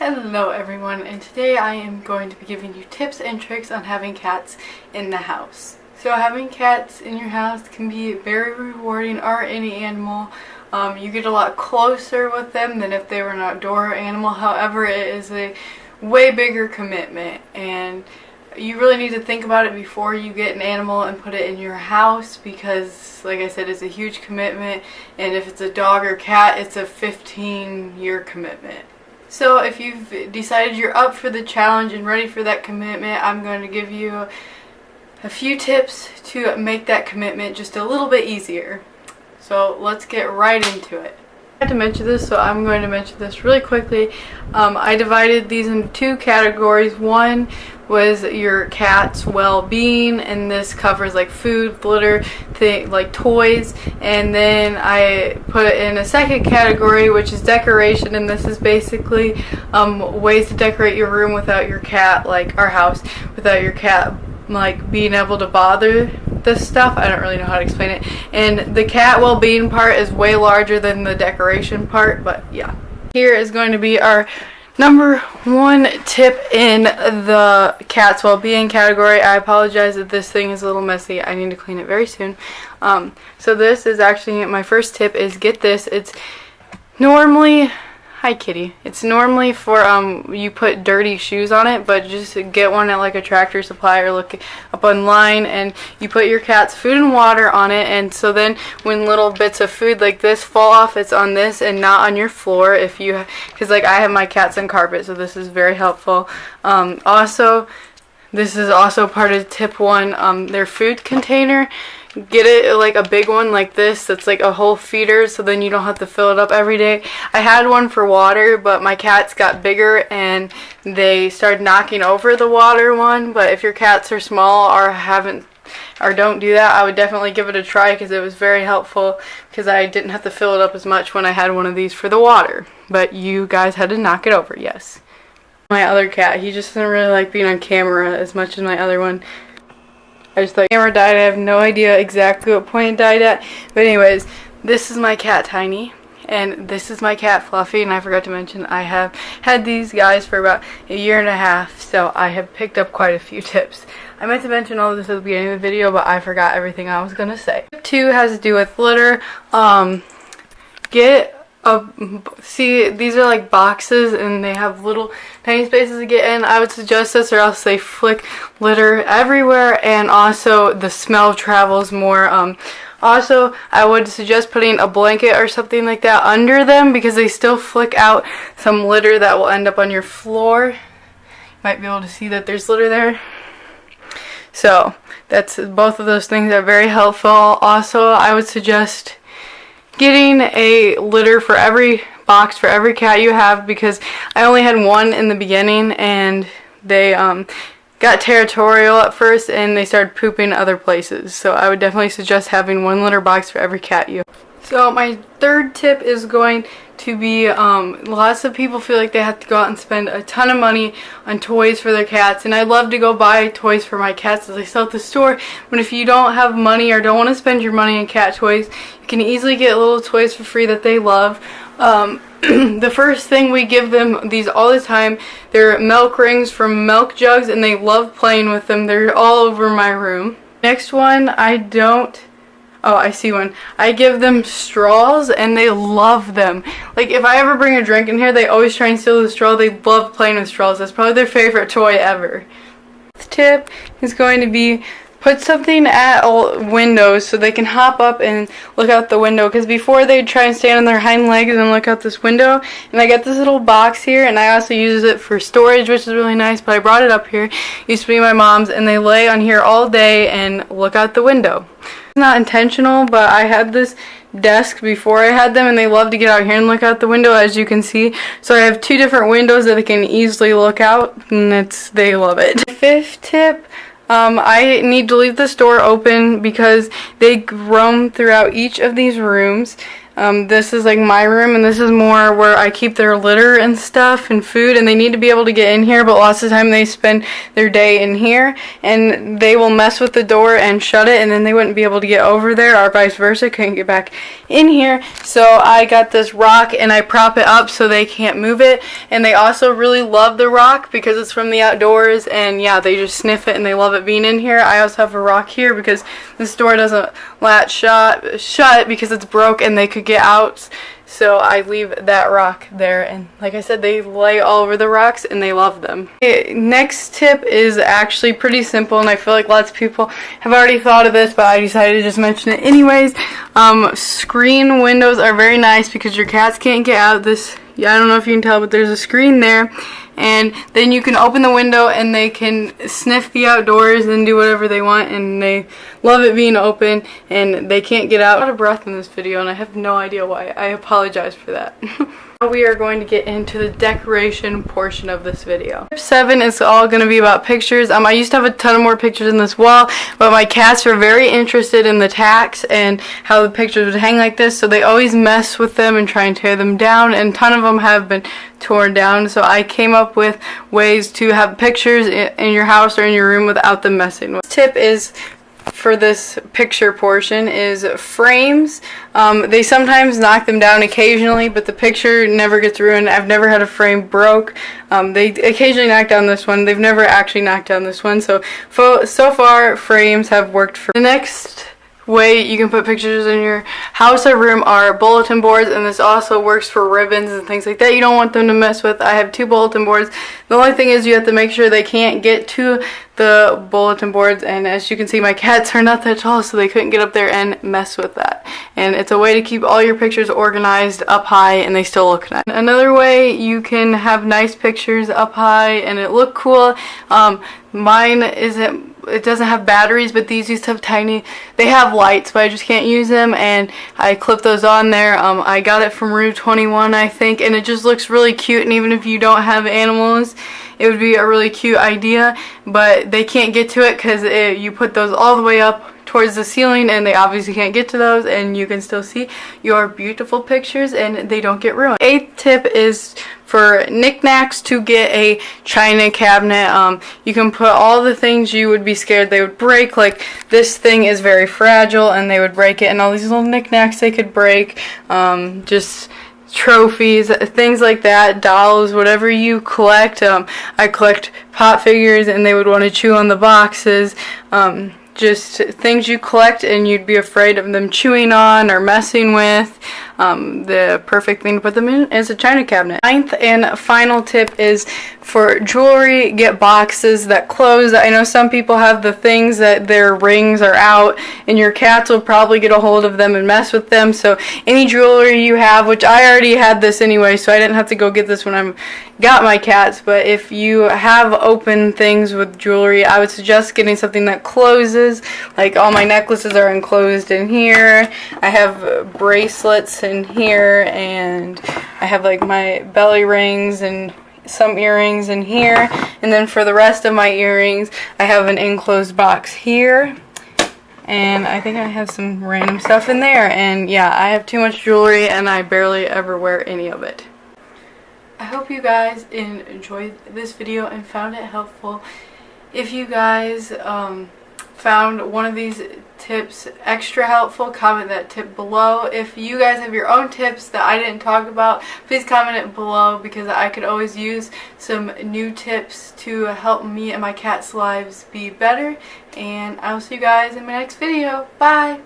Hello everyone, and today I am going to be giving you tips and tricks on having cats in the house. So having cats in your house can be very rewarding, or any animal. You get a lot closer with them than if they were an outdoor animal. However, it is a way bigger commitment, and you really need to think about it before you get an animal and put it in your house, because like I said, it's a huge commitment, and if it's a dog or cat, it's a 15-year commitment. So if you've decided you're up for the challenge and ready for that commitment, I'm going to give you a few tips to make that commitment just a little bit easier. So let's get right into it. I had to mention this, so I'm going to mention this really quickly. I divided these into two categories. One was your cat's well-being, and this covers like food, litter, like toys. And then I put in a second category, which is decoration, and this is basically ways to decorate your room without your cat, like our house, without your cat like being able to bother this stuff. I don't really know how to explain it. And the cat well-being part is way larger than the decoration part, but yeah. Here is going to be our number one tip in the cat's well-being category. I apologize that this thing is a little messy. I need to clean it very soon. So this is actually my first tip, is get this. It's normally, hi kitty. It's normally for you put dirty shoes on it, but just get one at like a Tractor Supply or look up online, and you put your cat's food and water on it. And so then when little bits of food like this fall off, it's on this and not on your floor. If you, because like I have my cats on carpet, so this is very helpful. Also, this is also part of tip one. Their food container, get it like a big one like this that's like a whole feeder, so then you don't have to fill it up every day. I had one for water, but my cats got bigger and they started knocking over the water one. But if your cats are small or don't do that, I would definitely give it a try, because it was very helpful, because I didn't have to fill it up as much when I had one of these for the water. But you guys had to knock it over, yes. My other cat, he just doesn't really like being on camera as much as my other one. I just thought camera died. I have no idea exactly what point it died at. But anyways, this is my cat Tiny, and this is my cat Fluffy. And I forgot to mention, I have had these guys for about a year and a half, so I have picked up quite a few tips. I meant to mention all of this at the beginning of the video, but I forgot everything I was going to say. Tip 2 has to do with litter. See, these are like boxes, and they have little tiny spaces to get in. I would suggest this, or else they flick litter everywhere, and also the smell travels more. Also, I would suggest putting a blanket or something like that under them, because they still flick out some litter that will end up on your floor. You might be able to see that there's litter there. So that's, both of those things are very helpful. Also, I would suggest getting a litter for every box for every cat you have, because I only had one in the beginning, and they got territorial at first and they started pooping other places. So I would definitely suggest having one litter box for every cat you have. So my third tip is going to be, lots of people feel like they have to go out and spend a ton of money on toys for their cats, and I love to go buy toys for my cats as I sell at the store. But if you don't have money or don't want to spend your money on cat toys, you can easily get little toys for free that they love. The first thing, we give them these all the time. They're milk rings from milk jugs, and they love playing with them. They're all over my room. Next one, I see one. I give them straws, and they love them. Like, if I ever bring a drink in here, they always try and steal the straw. They love playing with straws. That's probably their favorite toy ever. The tip is going to be, put something at windows so they can hop up and look out the window, because before they'd try and stand on their hind legs and look out this window. And I got this little box here, and I also use it for storage, which is really nice, but I brought it up here. It used to be my mom's, and they lay on here all day and look out the window. It's not intentional, but I had this desk before I had them, and they love to get out here and look out the window, as you can see. So I have two different windows that they can easily look out, and they love it. The fifth tip, I need to leave this door open because they roam throughout each of these rooms. This is like my room, and this is more where I keep their litter and stuff and food, and they need to be able to get in here, but lots of the time they spend their day in here, and they will mess with the door and shut it, and then they wouldn't be able to get over there, or vice versa, couldn't get back in here. So I got this rock and I prop it up so they can't move it, and they also really love the rock because it's from the outdoors, and yeah, they just sniff it and they love it being in here. I also have a rock here because this door doesn't latch shut because it's broke and they could get out, so I leave that rock there, and like I said, they lay all over the rocks and they love them. Okay, next tip is actually pretty simple, and I feel like lots of people have already thought of this, but I decided to just mention it anyways. Screen windows are very nice because your cats can't get out this. I don't know if you can tell, but there's a screen there, and then you can open the window and they can sniff the outdoors and do whatever they want, and they love it being open, and they can't get out. I'm out of breath in this video, and I have no idea why. I apologize for that. We are going to get into the decoration portion of this video. Tip 7 is all going to be about pictures. I used to have a ton more pictures in this wall, but my cats were very interested in the tacks and how the pictures would hang like this, so they always mess with them and try and tear them down, and a ton of them have been torn down, so I came up with ways to have pictures in your house or in your room without them messing with. Tip is for this picture portion is frames. They sometimes knock them down occasionally, but the picture never gets ruined. I've never had a frame broke. They occasionally knock down this one. They've never actually knocked down this one, so far frames have worked for. The next way you can put pictures in your house or room are bulletin boards, and this also works for ribbons and things like that. You don't want them to mess with. I have 2 bulletin boards. The only thing is you have to make sure they can't get to the bulletin boards, and as you can see, my cats are not that tall, so they couldn't get up there and mess with that. And it's a way to keep all your pictures organized up high and they still look nice. Another way you can have nice pictures up high and it look cool, mine isn't, it doesn't have batteries, but these used to have they have lights, but I just can't use them, and I clip those on there. I got it from Route 21, I think, and it just looks really cute, and even if you don't have animals, it would be a really cute idea, but they can't get to it because you put those all the way up towards the ceiling, and they obviously can't get to those, and you can still see your beautiful pictures and they don't get ruined. 8th tip is for knickknacks to get a china cabinet. You can put all the things you would be scared they would break, like this thing is very fragile and they would break it, and all these little knickknacks they could break, just trophies, things like that, dolls, whatever you collect. I collect pop figures and they would want to chew on the boxes. Just things you collect and you'd be afraid of them chewing on or messing with. The perfect thing to put them in is a china cabinet. 9th and final tip is for jewelry, get boxes that close. I know some people have the things that their rings are out, and your cats will probably get a hold of them and mess with them. So any jewelry you have, which I already had this anyway, so I didn't have to go get this when I got my cats, but if you have open things with jewelry, I would suggest getting something that closes. Like all my necklaces are enclosed in here. I have bracelets in here, and I have like my belly rings and some earrings in here, and then for the rest of my earrings I have an enclosed box here, and I think I have some random stuff in there. And yeah, I have too much jewelry and I barely ever wear any of it. I hope you guys enjoyed this video and found it helpful. If you guys found one of these tips extra helpful, comment that tip below. If you guys have your own tips that I didn't talk about, please comment it below, because I could always use some new tips to help me and my cats' lives be better. And I will see you guys in my next video. Bye!